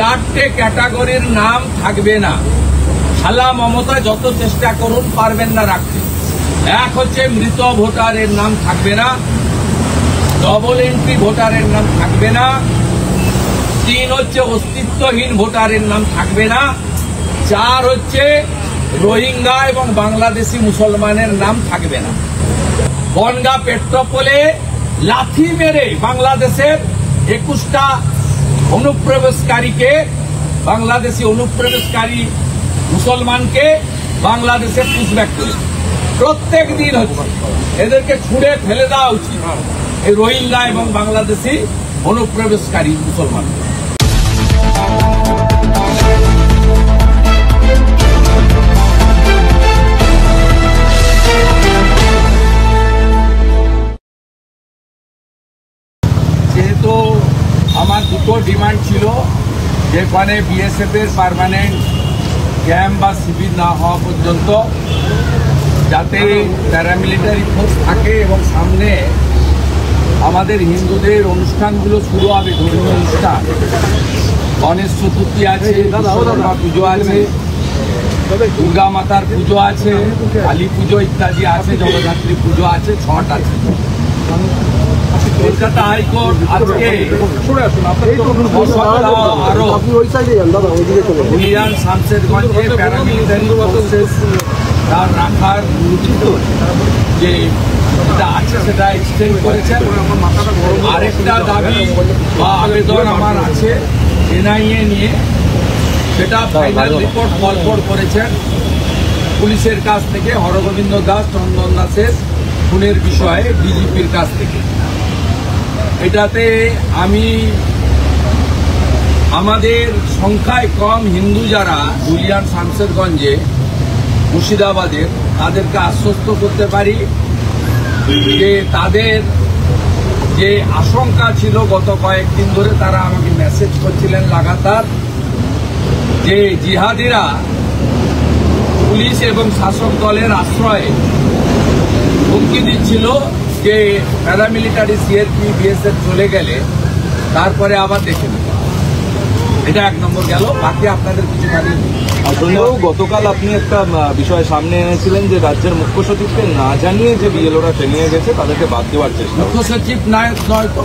চারটে ক্যাটাগরির নাম থাকবে না। শালা মমতা যত চেষ্টা করুন পারবেন না রাখতে। এক হচ্ছে মৃত ভোটারের নাম থাকবে না, ডবল এন্ট্রি ভোটারের নাম থাকবে না, তিন হচ্ছে অস্তিত্বহীন ভোটারের নাম থাকবে না, চার হচ্ছে রোহিঙ্গা এবং বাংলাদেশি মুসলমানের নাম থাকবে না। বনগাঁ পেট্রোপোলে লাথি মেরে বাংলাদেশের 21টা অনুপ্রবেশকারীকে, বাংলাদেশি অনুপ্রবেশকারী মুসলমানকে বাংলাদেশে পুশব্যাক করে প্রত্যেক দিন হচ্ছে। এদেরকে ছুঁড়ে ফেলে দেওয়া উচিত এই রোহিঙ্গা এবং বাংলাদেশি অনুপ্রবেশকারী মুসলমান। যেহেতু আমার দুটো ডিমান্ড ছিল, যেখানে বিএসএফ এর পার্মানেন্ট ক্যাম্প বা শিবির না হওয়া পর্যন্ত যাতে প্যারামিলিটারি ফোর্স থাকে এবং সামনে আমাদের হিন্দুদের অনুষ্ঠানগুলো শুরু হবে, ধর্মীয় অনুষ্ঠান, গণেশ চতুর্থী আছে, বিশ্বকর্মা পুজো আছে, দুর্গা মাতার পুজো আছে, কালী পুজো ইত্যাদি আছে, জগদ্ধাত্রী পুজো আছে, ছট আছে। কলকাতা হাইকোর্ট আজকে আরো শামশেরগঞ্জে প্যারামিলিটারি ফোর্সেস তার রাখার যে এটা আছে সেটা এক্সটেন্ড করেছেন। আরেকটা দাবি বা আবেদন আমার আছে এনআইএ নিয়ে, সেটা ফাইনাল রিপোর্ট ফরওয়ার্ড করেছেন পুলিশের কাছ থেকে, হরগোবিন্দ দাস, চন্দন দাসের খুনের বিষয়ে ডিজিপির কাছ থেকে। এটাতে আমি আমাদের সংখ্যায় কম হিন্দু যারা ধুলিয়ান, শামশেরগঞ্জে, মুর্শিদাবাদের, তাদেরকে আশ্বস্ত করতে পারি যে তাদের যে আশঙ্কা ছিল গত কয়েকদিন ধরে, তারা আমাকে মেসেজ করছিলেন লাগাতার যে জিহাদিরা পুলিশ এবং শাসক দলের আশ্রয়ে হুমকি দিচ্ছিল যে প্যারামিলিটারি সিআরপি বিএসএফ চলে গেলে তারপরে আবার দেখে নেব। এটা এক নম্বর গেল। বাকি আপনাদের কিছু জানিয়ে আসলেও গতকাল আপনি একটা বিষয় সামনে এনেছিলেন যে রাজ্যের মুখ্য সচিবকে না জানিয়ে যে বিএলওরা ট্রেনিংয়ে গেছে তাদেরকে বাদ দেওয়ার চেষ্টা। মুখ্য সচিব নয় তো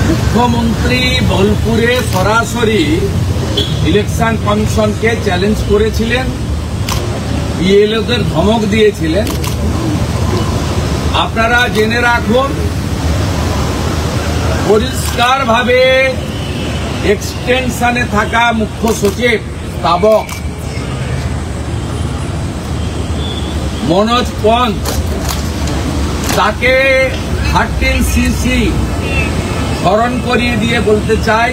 মুখ্যমন্ত্রী বোলপুরে সরাসরি ইলেকশন কমিশনকে চ্যালেঞ্জ করেছিলেন, বিএলওদের ধমক দিয়েছিলেন। আপনারা জেনে রাখুন, পরিষ্কারভাবে এক্সটেনশনে থাকা মুখ্য সচিব স্তাবক মনোজ পন্ত, তাকে 13CC স্মরণ করিয়ে দিয়ে বলতে চাই,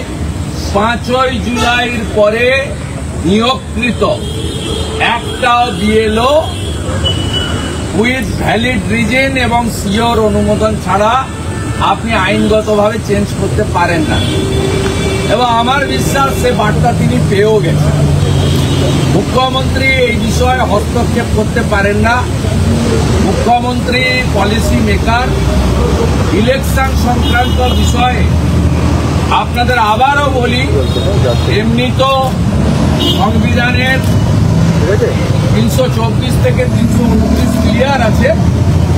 5ই জুলাইয়ের পরে নিয়োগকৃত একটাও বিএলও উইথ ভ্যালিড রিজন এবং সিওর অনুমোদন ছাড়া আপনি আইনগতভাবে চেঞ্জ করতে পারেন না। এবং আমার বিশ্বাস সে বার্তা তিনি পেয়েও গেছেন। মুখ্যমন্ত্রী এই বিষয়ে হস্তক্ষেপ করতে পারেন না। মুখ্যমন্ত্রী পলিসি মেকার। ইলেকশন সংক্রান্ত বিষয়ে আপনাদের আবারও বলি, এমনি তো সংবিধানের 324 থেকে 329 ক্লিয়ার আছে,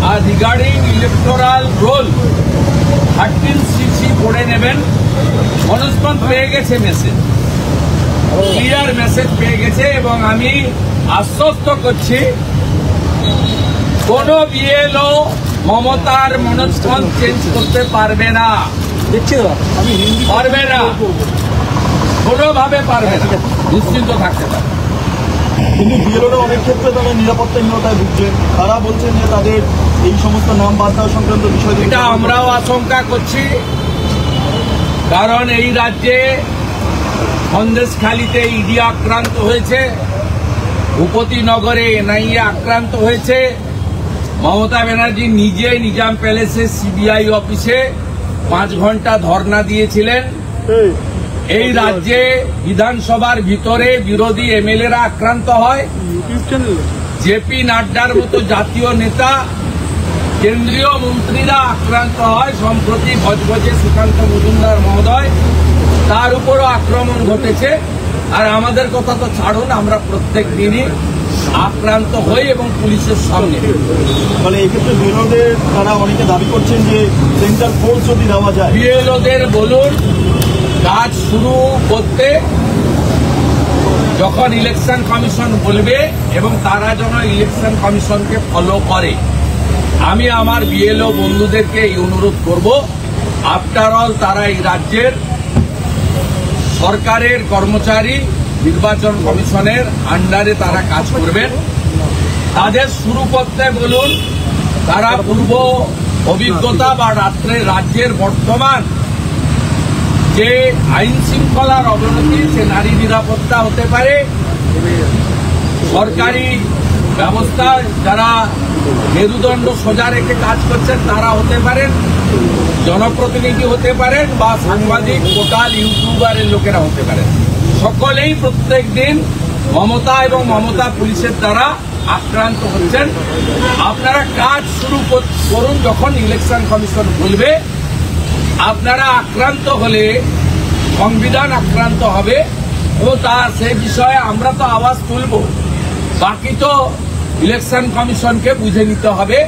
আর রিগার্ডিং ইলেকটোরাল রোল 13CC পড়ে নেবেন। মনোজ পন্ত পেয়ে গেছে মেসেজ, ক্লিয়ার মেসেজ পেয়ে গেছে, এবং আমি আশ্বস্ত করছি কোন বিএলও মমতার মনোজ পন্ত চেঞ্জ করতে পারবে না, পারবে না, কোনোভাবে পারবে না, নিশ্চিন্ত থাকতে পারে। কিন্তু বিএলওরা অনেক ক্ষেত্রে তারা নিরাপত্তাহীনতায় ভুগছেন। তারা বলছেন যে তাদের এই সমস্ত নাম বাদ দেওয়া সংক্রান্ত বিষয়, এটা আমরাও আশঙ্কা করছি। কারণ এই রাজ্যে সন্দেশখালীতে ইডি আক্রান্ত হয়েছে, ভূপতিনগরে এনআইএ আক্রান্ত হয়েছে, মমতা ব্যানার্জি নিজে নিজাম প্যালেসে সিবিআই অফিসে 5 ঘন্টা ধর্ণা দিয়েছিলেন। এই রাজ্যে বিধানসভার ভিতরে বিরোধী এমএলএরা আক্রান্ত হয়, জেপি নাড্ডার মতো জাতীয় নেতা, কেন্দ্রীয় মন্ত্রীরা আক্রান্ত হয়। সম্প্রতি ভজভজে সুকান্ত মজুমদার মহোদয় তার উপরও আক্রমণ ঘটেছে। আর আমাদের কথা তো ছাড়ুন, আমরা প্রত্যেক দিনই আক্রান্ত হই এবং পুলিশের সামনে। মানে এক্ষেত্রে বিএলওদের তারা অনেকে দাবি করছেন যে সেন্টার ফোর্স যদি দেওয়া যায়। বিএলওদের বলুন কাজ শুরু করতে, যখন ইলেকশন কমিশন বলবে এবং তারা যেন ইলেকশন কমিশনকে ফলো করে। আমি আমার বিএলও বন্ধুদেরকে এই অনুরোধ করব, আফটার অল তারা এই রাজ্যের সরকারের কর্মচারী, নির্বাচন কমিশনের আন্ডারে তারা কাজ করবেন। তাদের শুরু করতে বলুন। তারা পূর্ব অভিজ্ঞতা বা রাজ্যের বর্তমান যে আইন শৃঙ্খলার অবনতি, সে নারী নিরাপত্তা হতে পারে, সরকারি ব্যবস্থায় যারা মেরুদণ্ড সোজা রেখে কাজ করছেন তারা হতে পারেন, জনপ্রতিনিধি হতে পারেন, বা সাংবাদিক, পোর্টাল, ইউটিউবারের লোকেরা হতে পারেন। সকলেই প্রত্যেক দিন মমতা এবং মমতা পুলিশের দ্বারা আক্রান্ত হচ্ছেন। আপনারা কাজ শুরু করুন যখন ইলেকশন কমিশন বলবে। আপনারা আক্রান্ত হলে সংবিধান আক্রান্ত হবে এবং সে বিষয়ে আমরা তো আওয়াজ তুলব। বাকি তো ইলেকশন কমিশনকে বুঝে নিতে হবে।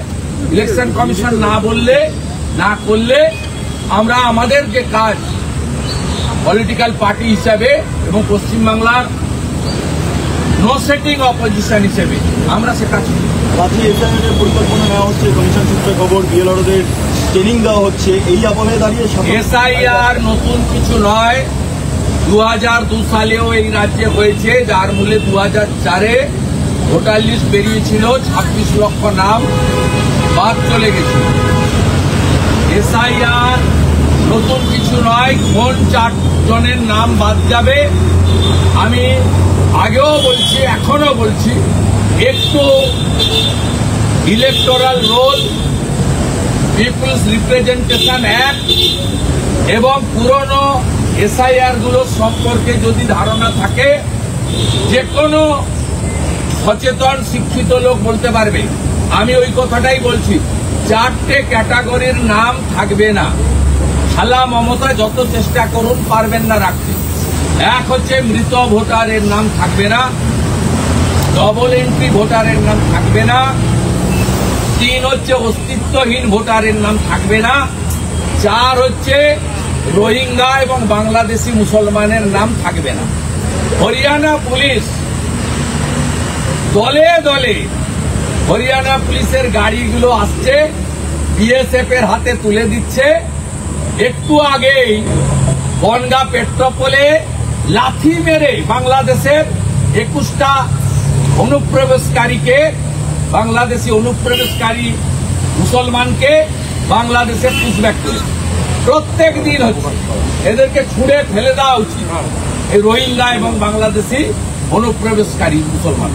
ইলেকশন কমিশন না বললে, না করলে আমরা আমাদের যে কাজ পলিটিক্যাল পার্টি হিসাবে এবং পশ্চিমবাংলার নো সেটিং অপোজিশন হিসেবে আমরা সে কাজ করি। রাজ্যে এসআইআর এর পরিকল্পনা নেওয়া হচ্ছে, কমিশন সূত্রে খবর, বিএলওদের ট্রেনিং দেওয়া হচ্ছে। এই আবহে দাঁড়িয়ে এসআইআর নতুন কিছু নয়। 2002 সালেও এই রাজ্যে হয়েছে, যার মূলে 2004-এ ভোটার লিস্ট বেরিয়েছিল, 26 লক্ষ নাম বাদ চলে গেছে। এসআইআর নতুন কিছু নয়। কোন 4 জনের নাম বাদ যাবে আমি আগেও বলছি, এখনো বলছি, একটু electoral roll, peoples representation act এবং পুরনো এসআইআর গুলো সম্পর্কে যদি ধারণা থাকে, যে কোনো সচেতন শিক্ষিত লোক বলতে পারবে। আমি ওই কথাটাই বলছি, 4টে ক্যাটাগরির নাম থাকবে না। শালা মমতা যত চেষ্টা করুন পারবেন না রাখতে। এক হচ্ছে মৃত ভোটারের নাম থাকবে না, ডবল এন্ট্রি ভোটারের নাম থাকবে না, 3 হচ্ছে অস্তিত্বহীন ভোটারের নাম থাকবে না, 4 হচ্ছে রোহিঙ্গা এবং বাংলাদেশি মুসলমানের নাম থাকবে না। হরিয়ানা পুলিশ দলে দলে, হরিয়ানা পুলিশের গাড়িগুলো আসছে, বিএসএফ এর হাতে তুলে দিচ্ছে। একটু আগেই বনগা পেট্রোপোলে লাথি মেরে বাংলাদেশের 21টা অনুপ্রবেশকারীকে, বাংলাদেশি অনুপ্রবেশকারী মুসলমানকে বাংলাদেশে পুশব্যাক করেছে। প্রত্যেক দিন হচ্ছে। এদেরকে ছুঁড়ে ফেলে দেওয়া উচিত, এই রোহিঙ্গা এবং বাংলাদেশি অনুপ্রবেশকারী মুসলমান।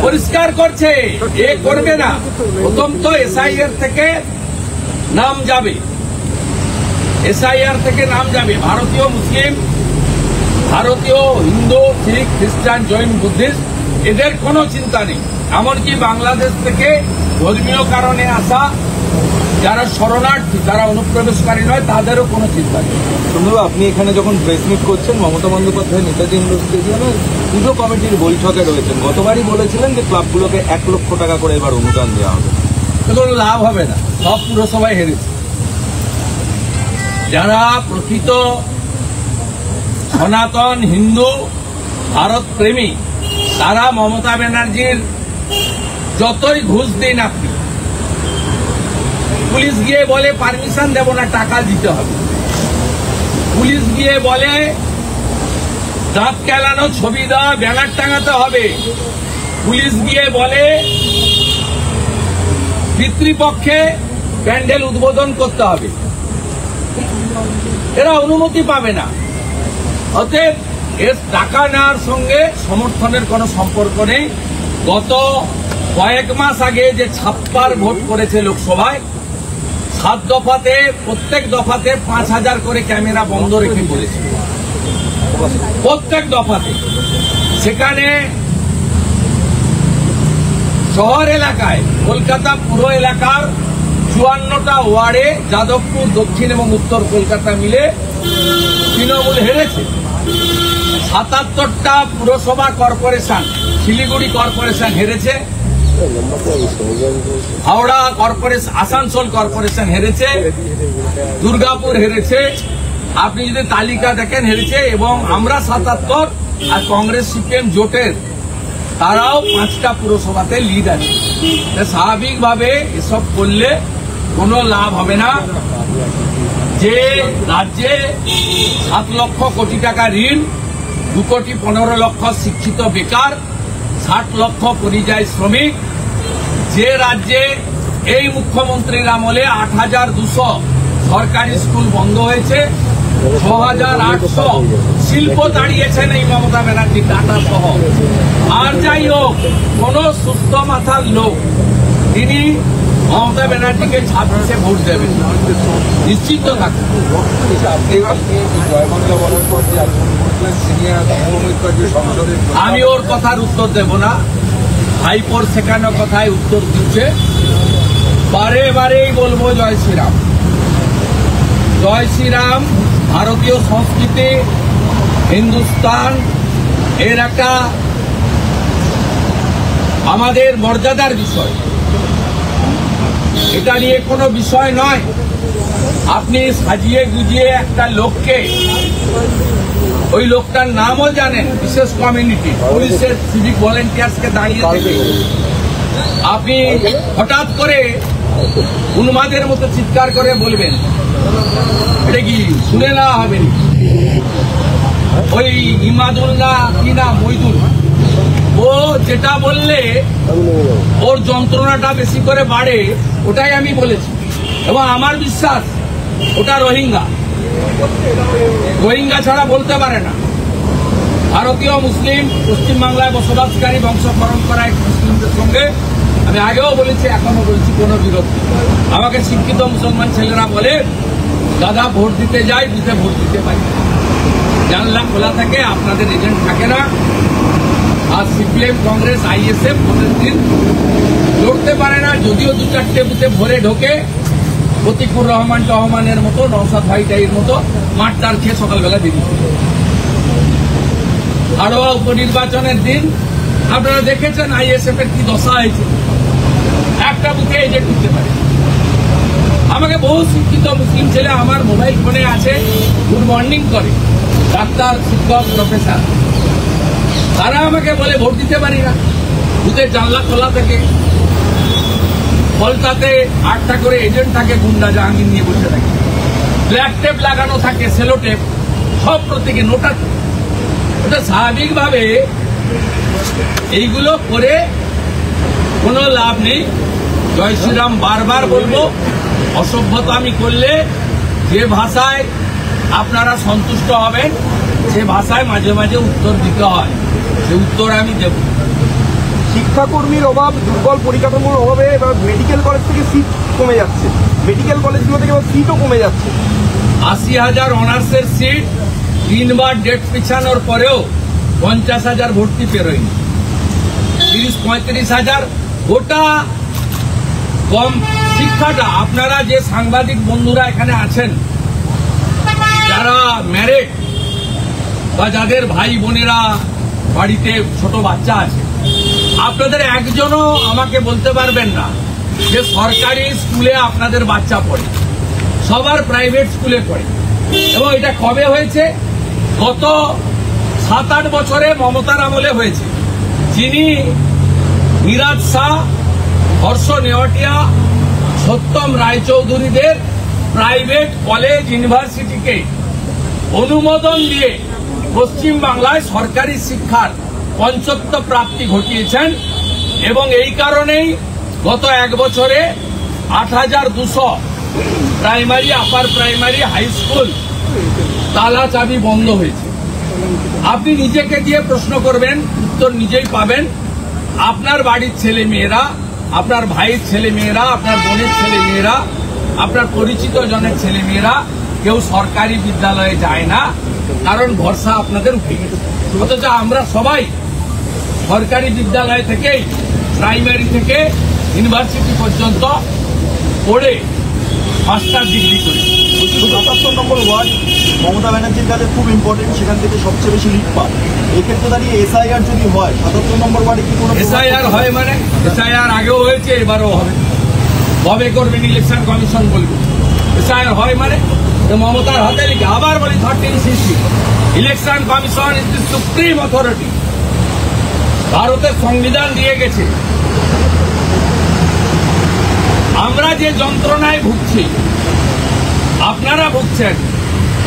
পরিষ্কার করছে, এ করবে না। প্রথম তো এসআইআর থেকে নাম যাবে, এসআইআর থেকে নাম যাবে ভারতীয় মুসলিম, ভারতীয় হিন্দু, শিখ, খ্রিস্টান, জৈন, বুদ্ধিস্ট, এদের কোনো চিন্তা নেই। এমনকি বাংলাদেশ থেকে ধর্মীয় কারণে আসা যারা শরণার্থী, যারা অনুপ্রবেশকারী নয়, তাদেরও কোনো চিন্তা নেই। সুন্দর, আপনি এখানে যখন প্রেস মিট করছেন, মমতা বন্দ্যোপাধ্যায় নেতাজি ইন্ডোর স্টেডিয়ামে পুজো কমিটির বৈঠকে রয়েছেন। গতবারই বলেছিলেন যে ক্লাবগুলোকে 1 লক্ষ টাকা করে এবার অনুদান দেওয়া হবে। কোনো লাভ হবে না, সব পুরসভায় হেরেছে। যারা প্রকৃত সনাতন হিন্দু, ভারত প্রেমী, তারা মমতা ব্যানার্জির যতই ঘুষ দিন আপনি, পুলিশ গিয়ে বলে পারমিশন দেব না, টাকা দিতে হবে। পুলিশ গিয়ে বলে দাঁত কেলানো, ছবি দেওয়া, ব্যানার টাঙাতে হবে। পুলিশ গিয়ে বলে পিতৃপক্ষে প্যান্ডেল উদ্বোধন করতে হবে। এরা অনুমতি পাবে না। অতএব এর টাকা নেওয়ার সঙ্গে সমর্থনের কোনো সম্পর্ক নেই। গত কয়েক মাস আগে যে 56 ভোট করেছে লোকসভায়, 7 দফাতে, প্রত্যেক দফাতে 5000 করে ক্যামেরা বন্ধ রেখে করেছে, প্রত্যেক দফাতে। সেখানে শহর এলাকায়, কলকাতা পুরো এলাকার 54টা ওয়ার্ডে যাদবপুর, দক্ষিণ এবং উত্তর কলকাতা মিলে তৃণমূল হেরেছে। 77টা পুরসভা কর্পোরেশন, শিলিগুড়ি কর্পোরেশন হেরেছে, হাওড়া কর্পোরেশন, আসানসোল কর্পোরেশন হেরেছে, দুর্গাপুর হেরেছে। আপনি যদি তালিকা দেখেন হেরেছে। এবং আমরা 77 আর কংগ্রেস সিপিএম জোটের তারাও 5টা পুরসভাতে লিড আছে। স্বাভাবিকভাবে এসব করলে কোনো লাভ হবে না। যে রাজ্যে 7 লক্ষ কোটি টাকা ঋণ, 2 কোটি 15 লক্ষ শিক্ষিত বেকার, 60 লক্ষ পরিযায়ী শ্রমিক, যে রাজ্যে এই মুখ্যমন্ত্রীর আমলে 8,200 সরকারি স্কুল বন্ধ হয়েছে, 6,800 শিল্প দাঁড়িয়েছেন এই মমতা ব্যানার্জি টাটা সহ। আর যাই হোক, কোন সুস্থ মাথার লোক তিনি মমতা ব্যানার্জিকে 26-এ ভোট দেবেন, নিশ্চিত থাকুন। আমি ওর কথার উত্তর দেব না, ভাইপোর শেখানো কথায় উত্তর দিচ্ছে। বারে বারেই বলবো জয় শ্রীরাম, জয় শ্রীরাম। ভারতীয় সংস্কৃতি, হিন্দুস্তান এর একটা আমাদের মর্যাদার বিষয়, এটা নিয়ে কোনো বিষয় নয়। আপনি সাজিয়ে গুজিয়ে একটা লোককে, ওই লোকটার নামও জানেন, বিশেষ কমিউনিটি, পুলিশের সিভিক ভলেন্টিয়ার্সকে দাঁড়িয়ে থেকে আপনি হঠাৎ করে উন্মাদের মতো চিৎকার করে বলবেন, এটা কি শুনে না হবে? ওই ইমাদুল্লাহ কি না মইদুল, ও যেটা বললে ওর যন্ত্রণাটা বেশি করে বাড়ে, ওটাই আমি বলেছি। এবং আমার বিশ্বাস ওটা রোহিঙ্গা ছাড়া বলতে পারে না। ভারতীয় মুসলিম, পশ্চিমবাংলায় বসবাসকারী বংশ পরম্পরা এক মুসলিমদের সঙ্গে আমি আগেও বলেছি, এখনো বলছি, কোনো বিরোধ নেই। আমাকে শিক্ষিত মুসলমান ছেলেরা বলে, দাদা ভোট দিতে যাই, বুথে ভোট দিতে পারি, জানলা খোলা থাকে, আপনাদের এজেন্ট থাকে না। আর সিপিএম, কংগ্রেস, আইএসএফ ভোটের দিন লড়তে পারে না, যদিও 2-4টে বুথে ভরে ঢোকে, প্রতিকুর রহমানের মতো, নওশাদ ভাইটাইয়ের মতো মাঠটার খেয়ে সকালবেলা বেরিয়ে। হাড়োয়া উপনির্বাচনের দিন আপনারা দেখেছেন আইএসএফ এর কি দশা হয়েছে, একটা বুথে এজেন্ট দিতে পারে। আমাকে বহু শিক্ষিত মুসলিম ছেলে আমার মোবাইল ফোনে আছে, গুড মর্নিং করে, ডাক্তার, শিক্ষক, প্রফেসর, তারা আমাকে বলে ভোট দিতে পারি না, বুথে জানলা খোলা থাকে, ফলতাতে 8টা করে এজেন্ট থাকে, গুন্ডা জাহাঙ্গীর নিয়ে বসে থাকে, ব্ল্যাক টেপ লাগানো থাকে, সেলো টেপ, সব প্রত্যেকে নোটা। ওটা স্বাভাবিকভাবে এইগুলো করে কোনো লাভ নেই। জয় শ্রীরাম বারবার বলবো, অসভ্যতা আমি করলে যে ভাষায় আপনারা সন্তুষ্ট হবেন, সে ভাষায় মাঝে মাঝে উত্তর দিতে হয়, সে উত্তর আমি দেব। শিক্ষাকর্মীর অভাব, দুর্বল পরিকাঠামোর অভাবে এবার মেডিকেল কলেজ থেকে সিট কমে যাচ্ছে, মেডিকেল কলেজগুলো থেকে এবার সিটও কমে যাচ্ছে। 80,000 অনার্সের সিট 3 বার ডেট পিছানোর পরেও 50,000 ভর্তি পেরোয়নি, 30-35,000। গোটা কম শিক্ষাটা, আপনারা যে সাংবাদিক বন্ধুরা এখানে আছেন, যারা ম্যারেড বা যাদের ভাই বোনেরা বাড়িতে ছোট বাচ্চা আছে, আপনাদের একজনও আমাকে বলতে পারবেন না যে সরকারি স্কুলে আপনাদের বাচ্চা পড়ে, সবার প্রাইভেট স্কুলে পড়ে। এবং এটা কবে হয়েছে? গত 7-8 বছরে মমতার আমলে হয়েছে। যিনি মিরাজ শাহ, হর্ষ নেওয়াটিয়া, সত্যম রায়চৌধুরীদের প্রাইভেট কলেজ, ইউনিভার্সিটিকে অনুমোদন দিয়ে পশ্চিম বাংলায় সরকারি শিক্ষার পঞ্চত্ব প্রাপ্তি ঘটিয়েছেন। এবং এই কারণেই গত 1 বছরে 8,200 primary, upper primary, high school তালা চাবি বন্ধ হয়েছে। আপনি নিজেকে দিয়ে প্রশ্ন করবেন, উত্তর নিজেই পাবেন। আপনার বাড়ির ছেলে মেয়েরা, আপনার ভাইয়ের ছেলে মেয়েরা, আপনার বোনের ছেলে মেয়েরা, আপনার পরিচিত জনের ছেলে মেয়েরা কেউ সরকারি বিদ্যালয়ে যায় না, কারণ ভরসা আপনাদের উঠে গেছে। অথচ আমরা সবাই সরকারি বিদ্যালয় থেকেই, প্রাইমারি থেকে ইউনিভার্সিটি পর্যন্ত পড়ে মাস্টার ডিগ্রি করে। 77 নম্বর ওয়ার্ড মমতা ব্যানার্জির কাছে খুব ইম্পর্টেন্ট, সেখান থেকে সবচেয়ে বেশি লিড পায়। এক্ষেত্রে দাঁড়িয়ে এসআইআর যদি হয় 77 নম্বর ওয়ার্ডে কি কোনো এসআইআর হয় মানে এসআইআর আগেও হয়েছে, এবারও হবে। কবে করবেন ইলেকশন কমিশন বলবে। এসআইআর হয় মানে মমতার হাতে লিখে আবার বলি 13CC election commission is the supreme authority. ভারতের সংবিধান দিয়ে গেছে। আমরা যে যন্ত্রণায় ভুগছি, আপনারা ভুগছেন,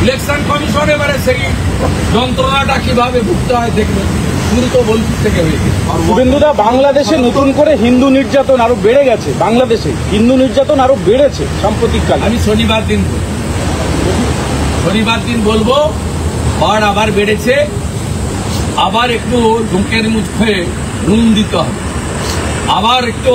ইলেকশন কমিশন এবারে সেই যন্ত্রণাটা কিভাবে ভুগতে হয় দেখবেন। শুরু তো বলছি থেকে হয়ে গেছে। শুভেন্দুদা, বাংলাদেশে নতুন করে হিন্দু নির্যাতন আরো বেড়ে গেছে। বাংলাদেশে হিন্দু নির্যাতন আরো বেড়েছে সাম্প্রতিককালে। আমি শনিবার দিন বলবো আর আবার বেড়েছে, আবার একটু ঢুকের মুখে নুন দিতে হবে, আবার একটু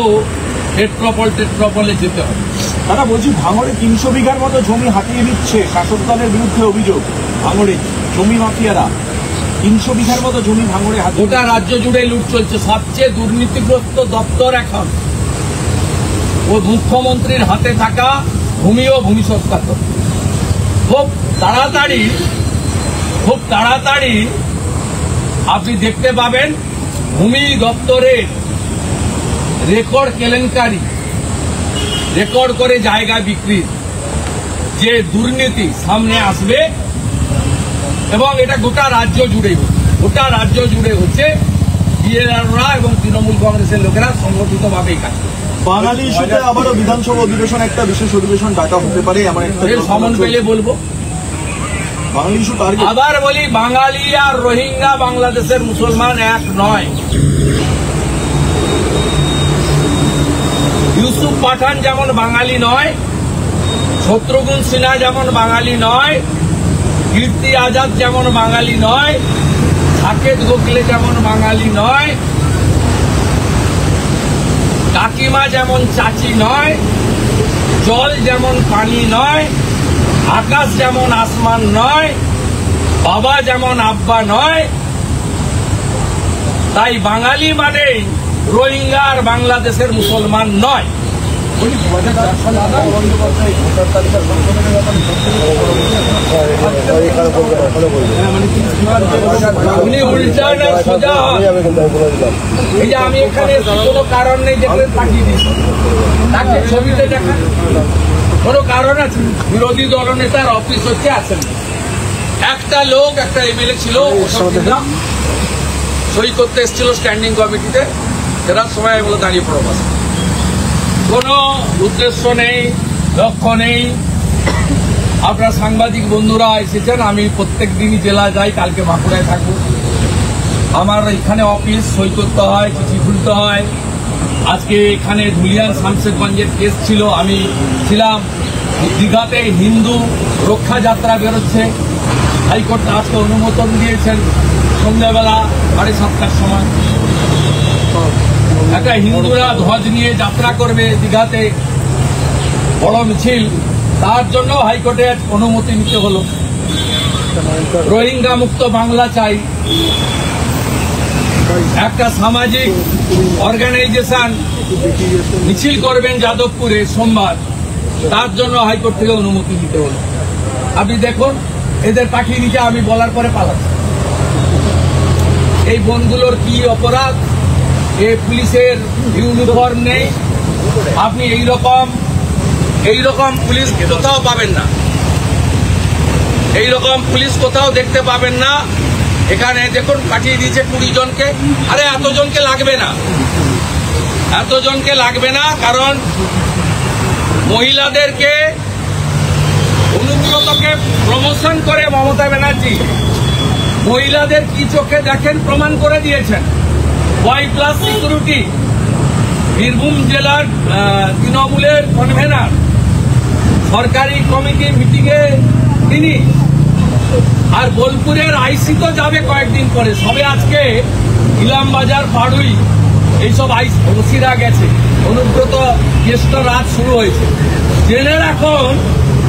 টেট্রপলে যেতে হবে। তারা বলছি ভাঙড়ে 300 বিঘার মতো জমি হাতিয়ে নিচ্ছে শাসক দলের বিরুদ্ধে অভিযোগ। ভাঙড়ে জমি মাফিয়ারা 300 বিঘার মতো জমি ভাঙড়ে হাতিয়ে গোটা রাজ্য জুড়ে লুট চলছে। সবচেয়ে দুর্নীতিগ্রস্ত দপ্তর এখন ও মুখ্যমন্ত্রীর হাতে থাকা ভূমি ও ভূমি সংস্কার দপ্তর। খুব তাড়াতাড়ি আপনি দেখতে পাবেন ভূমি দপ্তরের রেকর্ড কেলেঙ্কারি, রেকর্ড করে জায়গা বিক্রির যে দুর্নীতি সামনে আসবে, এবং এটা গোটা রাজ্য জুড়ে হচ্ছে। বিএলআররা এবং তৃণমূল কংগ্রেসের লোকেরা সংগঠিতভাবেই কাজ করে। বাঙালি ইস্যুতে আবারও বিধানসভা অধিবেশন, একটা বিশেষ অধিবেশন ডাকা হতে পারে এমন একটা সমন পেলে বলবো। বাঙালি ইস্যু টার্গেট। আবার বলি, বাঙালি আর রোহিঙ্গা বাংলাদেশের মুসলমান এক নয়। ইউসুফ পাঠান যেমন বাঙালি নয়, শত্রুঘ্ন সিনহা যেমন বাঙালি নয়, কীর্তি আজাদ যেমন বাঙালি নয়, সাকেত গোখলে যেমন বাঙালি নয়, কাকিমা যেমন চাচি নয়, জল যেমন পানি নয়, আকাশ যেমন আসমান নয়, বাবা যেমন আব্বা নয়, তাই বাঙালি মানেই রোহিঙ্গা আর বাংলাদেশের মুসলমান নয়। উনি উল্টান আর সোজা হন। এই যে আমি এখানে কোনো কারণ নেই দেখলেন পাঠিয়ে দিই, তাকে ছবিতে দেখা কোনো কারণ আছে? বিরোধী দলনেতার অফিস হচ্ছে আসেন, একটা লোক, একটা এমএলএ ছিল, সই করতে এসেছিল স্ট্যান্ডিং কমিটিতে, ফেরার সময় এগুলো দাঁড়িয়ে পড়ো। কোনো উদ্দেশ্য নেই, লক্ষ্য নেই। আপনার সাংবাদিক বন্ধুরা এসেছেন, আমি প্রত্যেক দিনই জেলা যাই, কালকে বাঁকুড়ায় থাকবো। আমার এখানে অফিস, সই করতে হয়, চিঠি খুলতে হয়। আজকে এখানে ধুলিয়ান শামশেরগঞ্জের কেস ছিল, আমি ছিলাম। দীঘাতে হিন্দু রক্ষা যাত্রা বেরোচ্ছে, হাইকোর্ট আজকে অনুমোদন দিয়েছেন সন্ধ্যাবেলা 7:30 সময়। একটা হিন্দুরা ধ্বজ নিয়ে যাত্রা করবে দীঘাতে, বড় মিছিল, তার জন্য হাইকোর্টের অনুমতি নিতে হলো। রোহিঙ্গা মুক্ত বাংলা চাই, একটা সামাজিক অর্গানাইজেশন মিছিল করবেন যাদবপুরে সোমবার, তার জন্য হাইকোর্ট থেকে অনুমতি নিতে হলো। আপনি দেখুন, এদের পাঠিয়ে দিতে আমি বলার পরে পালাচ্ছি। এই বনগুলোর কি অপরাধ? এই পুলিশের ইউনিফর্ম নেই। আপনি এইরকম পুলিশ কোথাও পাবেন না, এইরকম পুলিশ কোথাও দেখতে পাবেন না। এখানে দেখুন পাঠিয়ে দিয়েছে 20 জনকে। আরে এতজনকে লাগবে না, কারণ মহিলাদেরকে অনুব্রতকে প্রমোশন করে মমতা ব্যানার্জি মহিলাদের কি চোখে দেখেন প্রমাণ করে দিয়েছেন। Y+ সিকিউরিটি, বীরভূম জেলার তৃণমূলের কনভেনার, সরকারি কমিটি মিটিংয়ে তিনি, আর বোলপুরের আইসি তো যাবে কয়েকদিন পরে। সবে আজকে ইলামবাজার, পাড়ুই এইসব ওসিরা গেছে, অনুব্রত জ্যেষ্ঠ রাত শুরু হয়েছে। জেলের এখন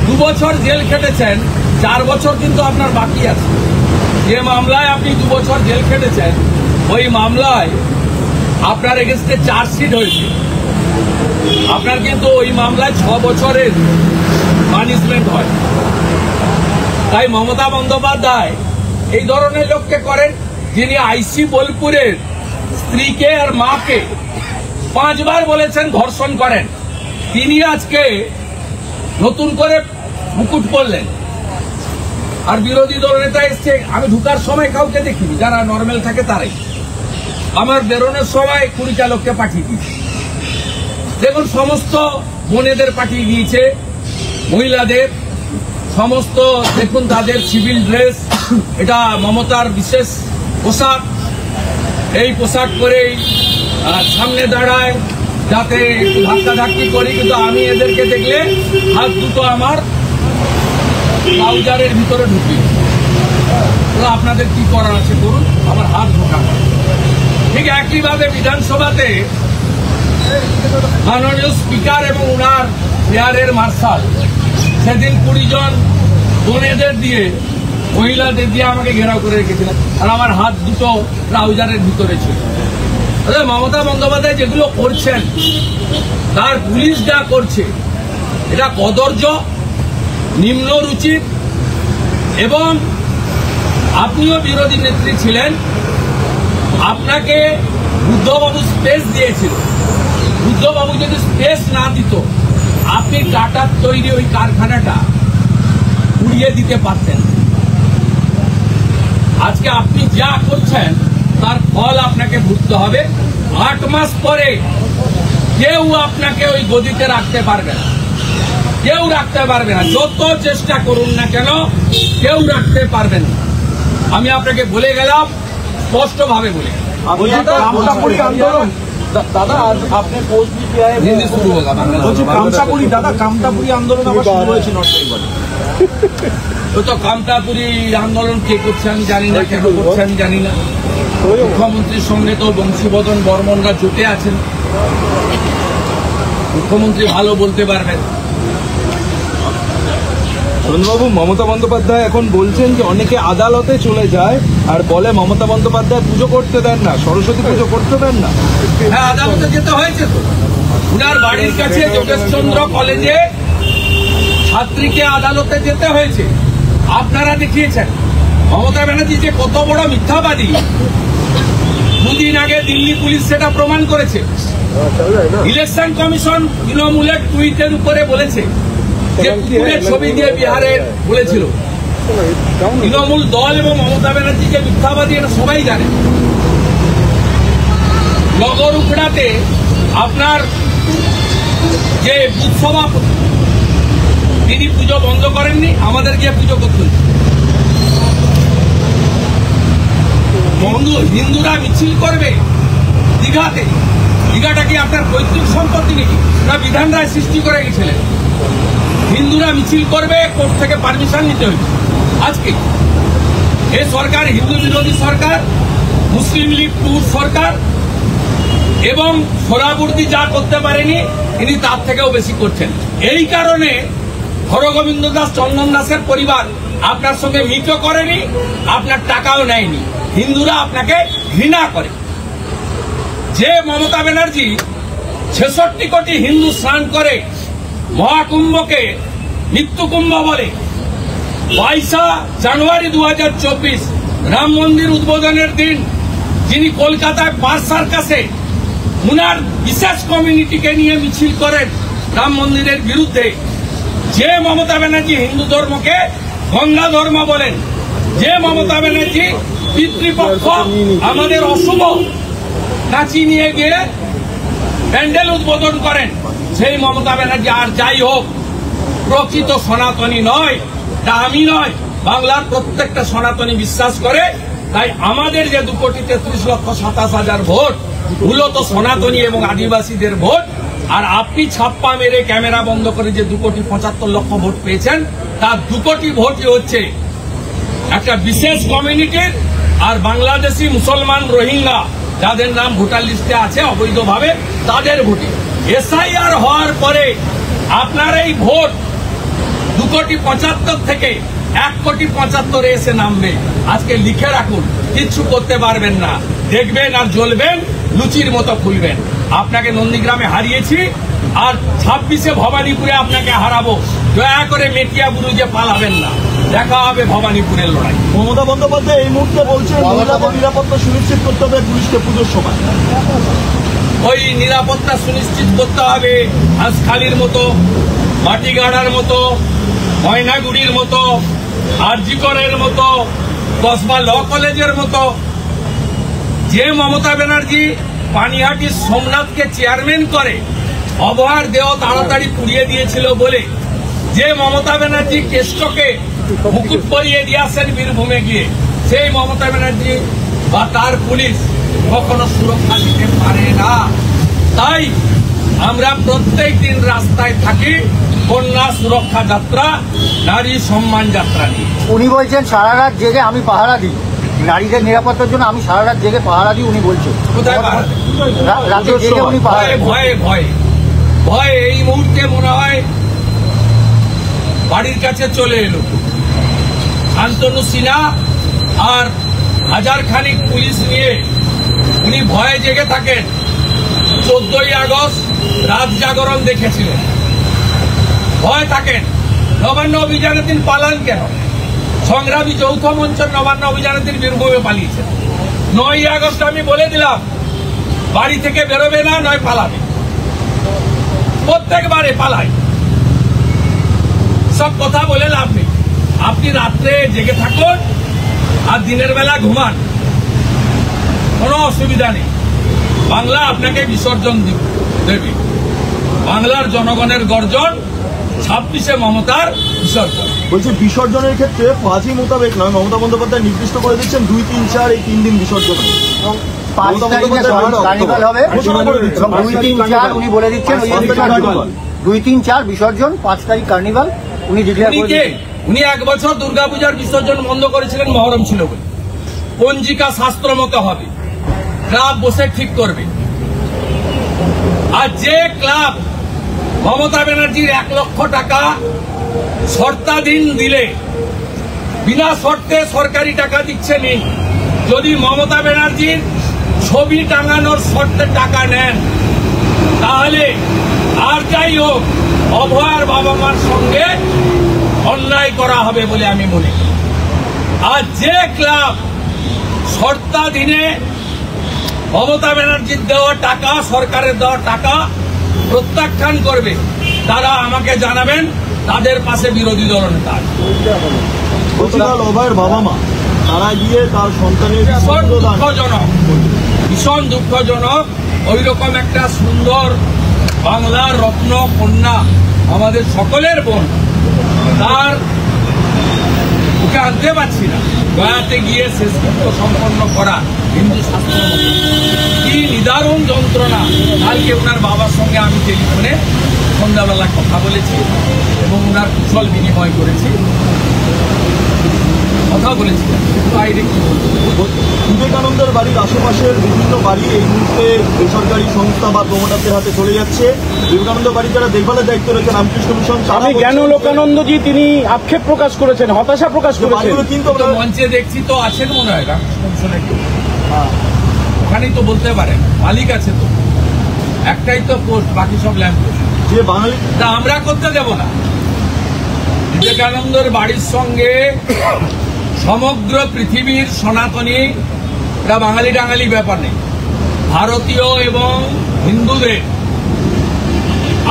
2 বছর জেল খেটেছেন, 4 বছর কিন্তু আপনার বাকি আছে। যে মামলায় আপনি 2 বছর জেল খেটেছেন, ওই মামলায় আপনার এগেনস্টে চার্জশিট হয়েছে। আপনার কিন্তু ওই মামলায় 6 বছরের পানিশমেন্ট হয়। তাই মমতা বন্দ্যোপাধ্যায় এই ধরনের লোককে করেন, যিনি আইসি বোলপুরের স্ত্রীকে আর মাকে 5 বার বলেছেন ধর্ষণ করেন, তিনি আজকে নতুন করে মুকুট পরলেন। আর বিরোধী দল নেতা এসছে, আমি ঢুকার সময় কাউকে দেখিনি, যারা নর্মাল থাকে তারাই। আমার বেরোনোর সময় 20টা লোককে পাঠিয়ে দিয়েছে। দেখুন, সমস্ত বোনেদের পাঠিয়ে দিয়েছে, মহিলাদের সমস্ত, দেখুন তাদের সিভিল ড্রেস, এটা মমতার বিশেষ পোশাক। এই পোশাক পরেই সামনে দাঁড়ায় যাতে একটু ধাক্কাধাক্কি করি, কিন্তু আমি এদেরকে দেখলে হাত দুটো আমার ট্রাউজারের ভিতরে ঢুকি। আপনাদের কি করার আছে করুন, আমার হাত ঢোকানো। ঠিক একইভাবে বিধানসভাতে মাননীয় স্পিকার এবং উনার চেয়ারের মার্শাল সেদিন 20 জন বোনেদের দিয়ে, মহিলাদের দিয়ে আমাকে ঘেরাও করে রেখেছিলেন, আর আমার হাত দুটো ট্রাউজারের ভিতরে ছিল। মমতা বন্দ্যোপাধ্যায় যেগুলো করছেন, তার পুলিশ যা করছে, এটা কদর্য, নিম্ন রুচির। এবং আপনিও বিরোধী নেত্রী ছিলেন, আপনাকে বুদ্ধবাবু স্পেস দিয়েছিল। বুদ্ধবাবু যদি স্পেস না দিত, আপনি টাটার তৈরি ওই কারখানাটা উড়িয়ে দিতে পারতেন। আজকে আপনি যা করছেন তার ফল আপনাকে ভুগতে হবে। 8 মাস পরে কেউ আপনাকে ওই গদিতে রাখতে পারবে না, কেউ রাখতে পারবে না। যত চেষ্টা করুন না কেন, কেউ রাখতে পারবেন না। আমি আপনাকে বলে গেলাম, স্পষ্টভাবে বলে গেলাম। কামতাপুরী আন্দোলন দাদা, আজ আপনি পোস্ট পিটিআই হিন্দি শুরু হোক বাংলা। বলছি কামতাপুরি আন্দোলন আবার শুরু হয়েছে নর্থ বেঙ্গলে। তো কামতাপুরি আন্দোলন কে করছে আমি জানি না, কেন করছে আমি জানি না। মুখ্যমন্ত্রীর সঙ্গে তো বংশীবদন বর্মনরা জোটে আছেন, মুখ্যমন্ত্রী ভালো বলতে পারবেন। সন্ধ্যবাবু, মমতা বন্দ্যোপাধ্যায় এখন বলছেন যে অনেকে আদালতে চলে যায় আর বলে মমতা বন্দ্যোপাধ্যায় পুজো করতে দেন না, সরস্বতী পুজো করতে দেন না। হ্যাঁ, আদালতে যেতে হয়েছে তো। উনার বাড়ির কাছে যোগেশচন্দ্র কলেজে ছাত্রীকে আদালতে যেতে হয়েছে। আপনারা দেখিয়েছেন মমতা ব্যানার্জি যে কত বড় মিথ্যাবাদী। 2 দিন আগে দিল্লি পুলিশ সেটা প্রমাণ করেছে। ইলেকশন কমিশন তৃণমূলের টুইটের উপরে বলেছে যে পুতুলের ছবি দিয়ে বিহারে বলেছিল। তৃণমূল দল এবং মমতা ব্যানার্জি যে মিথ্যাবাদী, এটা সবাই জানে। নগর উখড়াতে আপনার যে বুথ সভাপতি, তিনি পুজো বন্ধ করেননি, আমাদের গিয়ে পুজো করতেন। হিন্দুরা মিছিল করবে দীঘাতে, দীঘাটা কি আপনার পৈতৃক সম্পত্তি নাকি? না, বিধান রায় সৃষ্টি করে গেছিলেন। হিন্দুরা মিছিল করবে, কোর্ট থেকে পারমিশন নিতে হয়েছে। আজকে এই সরকার হিন্দু বিরোধী সরকার, মুসলিম লীগ টুর সরকার, এবং সোহরাবুর্দি যা করতে পারেনি তিনি তার থেকেও বেশি করছেন। এই কারণে হরগোবিন্দ দাস, চন্দন দাসের পরিবার আপনার সঙ্গে মিটও করেনি, আপনার টাকাও নেয়নি। হিন্দুরা আপনাকে ঘৃণা করে। যে মমতা ব্যানার্জি 66 কোটি হিন্দু স্নান করে মহাকুম্ভকে মৃত্যুকুম্ভ বলে, 22 জানুয়ারি 2024 রাম মন্দির উদ্বোধনের দিন যিনি কলকাতায় পার্ক সার্কাসে উনার বিশেষ কমিউনিটিকে নিয়ে মিছিল করেন রাম মন্দিরের বিরুদ্ধে, যে মমতা ব্যানার্জি হিন্দু ধর্মকে গঙ্গা ধর্ম বলেন, যে মমতা ব্যানার্জি পিতৃপক্ষ আমাদের অশুভ নাচিয়ে নিয়ে গিয়ে প্যান্ডেল উদ্বোধন করেন, সেই মমতা ব্যানার্জি আর যাই হোক প্রকৃত সনাতনী নয়। তা আমি নয়, বাংলার প্রত্যেকটা সনাতনী বিশ্বাস করে। তাই আমাদের যে 2,33,27,000 ভোট মূলত সনাতনী এবং আদিবাসীদের ভোট। আর আপনি ছাপ্পা মেরে ক্যামেরা বন্ধ করে যে 2,75,00,000 ভোট পেয়েছেন, তার 2 কোটি ভোটই হচ্ছে একটা বিশেষ কমিউনিটির আর বাংলাদেশি মুসলমান রোহিঙ্গা যাদের নাম ভোটার লিস্টে আছে অবৈধভাবে, তাদের ভোটে। এসআইআর হওয়ার পরে আপনার এই ভোট 2,75,00,000 থেকে 1,75,00,000 এসে নামবে। আজকে লিখে রাখুন, কিচ্ছু করতে পারবেন না। দেখবেন আর জ্বলবেন, লুচির মতো খুলবেন। আপনাকে নন্দীগ্রামে হারিয়েছি, আর 26-এ ভবানীপুরে আপনাকে হারাবো। দয়া করে মেটিয়া বুরুজে পালাবেন না, দেখা হবে ভবানীপুরের লড়াই। মমতা বন্দ্যোপাধ্যায় এই মুহূর্তে বলছেন মহিলাদের নিরাপত্তা সুনিশ্চিত করতে হবে পুলিশকে পুজোর সময়। ওই নিরাপত্তা সুনিশ্চিত করতে হবে হাঁসখালির মতো, মাটিগাড়ার মতো, ময়নাগুড়ির মতো, আরজিকরের মতো, কসবা ল কলেজের মতো। যে মমতা ব্যানার্জি পানিহাটি সোমনাথকে চেয়ারম্যান করে অবহার দেহ তাড়াতাড়ি পুড়িয়ে দিয়েছিল বলে, যে মমতা ব্যানার্জি কেষ্টকে মুকুট পরিয়ে দিয়েছেন বীরভূমে গিয়ে, সেই মমতা ব্যানার্জি বা তার পুলিশ কখনো সুরক্ষা দিতে পারে না। তাই আমরা প্রত্যেক দিন রাস্তায় থাকি কন্যা সুরক্ষা যাত্রা, নারী সম্মান যাত্রা নিয়ে। উনি বলছেন সারা রাত জেগে আমি পাহারা দিই, নারীদের নিরাপত্তার জন্য আমি সারা রাত জেগে পাহারা দিই। উনি বলছেন কোথায় পাহারা দেন? রাতে জেগে উনি পাহারা ভয়ে দেন। ভয়ে ভয়ে ভয়ে এই মুহূর্তে মনে হয় বাড়ির কাছে চলে এলো শান্তনু সিনহা আর হাজার খানিক পুলিশ নিয়ে। উনি ভয়ে জেগে থাকেন। 14ই আগস্ট রাত জাগরণ দেখেছিলেন, ভয় থাকেন। নবান্ন অভিযানের দিন পালান কেন? সংগ্রামী যৌথ মঞ্চের নবান্ন অভিযানের দিন বীরভূমে পালিয়েছেন। 9ই আগস্ট আমি বলে দিলাম বাড়ি থেকে বেরোবে না, নয় পালাবে। প্রত্যেকবারে পালায়। সব কথা বলে লাভ নেই। আপনি রাত্রে জেগে থাকুন আর দিনের বেলা ঘুমান, কোনো অসুবিধা নেই। বাংলা আপনাকে বিসর্জন দেবে। বাংলার জনগণের গর্জন, 26-এ মমতার বিসর্জন। বলছে বিসর্জনের ক্ষেত্রে ফাঁজি মোতাবেক নয়, মমতা বন্দ্যোপাধ্যায় নির্দিষ্ট করে দিচ্ছেন 2, 3, 4 এই 3 দিন বিসর্জন হবে। 5 তারিখে কার্নিভাল হবে, 2, 3, 4 উনি বলে দিচ্ছেন। 2, 3, 4 বিসর্জন, 5 তারিখ কার্নিভাল উনি ডিক্লেয়ার করে দিচ্ছেন। উনি 1 বছর দুর্গাপূজার বিসর্জন বন্ধ করেছিলেন, মহরম ছিল বলে। পঞ্জিকা শাস্ত্র মতো হবে, ক্লাব বসে ঠিক করবে। আর যে ক্লাব মমতা ব্যানার্জির 1 লক্ষ টাকা শর্তাধীন দিলে, বিনা শর্তে সরকারি টাকা দিচ্ছে নি, যদি মমতা ব্যানার্জির ছবি টাঙানোর শর্তে টাকা নেন, তাহলে আর যাই হোক অভয়ার বাবা মার সঙ্গে অন্যায় করা হবে বলে আমি মনে করি। আর যে ক্লাব শর্তাধীনে মমতা ব্যানার্জির দেওয়া টাকা, সরকারের দেওয়া টাকা প্রত্যাখ্যান করবে, তারা আমাকে জানাবেন, তাদের পাশে বিরোধী দলনেতা আছে। অভয়ের বাবা মা তারা গিয়ে তার সন্তানের ভীষণ দুঃখজনক, ভীষণ দুঃখজনক। ওই রকম একটা সুন্দর বাংলার রত্ন কন্যা, আমাদের সকলের বোন, তার ওকে আনতে পারছি না। গয়াতে গিয়ে শেষকৃত্য সম্পন্ন করা হিন্দু শাস্ত্র মতে কি নিদারুণ যন্ত্রণা। কালকে ওনার বাবার সঙ্গে আমি টেলিফোনে সন্ধ্যাবেলা কথা বলেছি এবং ওনার কুশল বিনিময় করেছি, কথা বলেছি। বাইরে কি বলবো? বিবেকানন্দের বাড়ির আশেপাশের বিভিন্ন বাড়ি এই মুহূর্তে বেসরকারি সংস্থা বা প্রমোটারদের হাতে চলে যাচ্ছে। বিবেকানন্দ বাড়ি যারা দেখভালের দায়িত্ব রয়েছে রামকৃষ্ণ মিশন, আমি জ্ঞান লোকানন্দজি তিনি আক্ষেপ প্রকাশ করেছেন, হতাশা প্রকাশ করেছেন। বাড়িগুলো কিন্তু তো মঞ্চে দেখছি তো আছেন মনে হয় রামকৃষ্ণ, ওখানেই তো বলতে পারেন, মালিক আছে তো, একটাই তো পোস্ট, বাকি সব ল্যাম্প পোস্ট। যে বাঙালি তা আমরা করতে দেব না। বিবেকানন্দের বাড়ির সঙ্গে সমগ্র পৃথিবীর সনাতনী, এটা বাঙালি টাঙালি ব্যাপার নেই, ভারতীয় এবং হিন্দুদের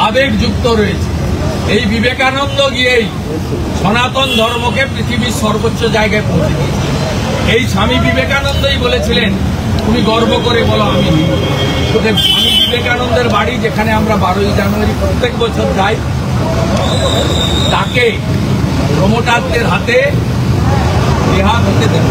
আবেগ যুক্ত রয়েছে। এই বিবেকানন্দ গিয়েই সনাতন ধর্মকে পৃথিবীর সর্বোচ্চ জায়গায় পৌঁছে দিয়েছে। এই স্বামী বিবেকানন্দই বলেছিলেন, তুমি গর্ব করে বলো আমি হিন্দু। স্বামী বিবেকানন্দের বাড়ি, যেখানে আমরা 12ই জানুয়ারি প্রত্যেক বছর যাই, তাকে প্রমোটারদের হাতে দেহা হতে দেন।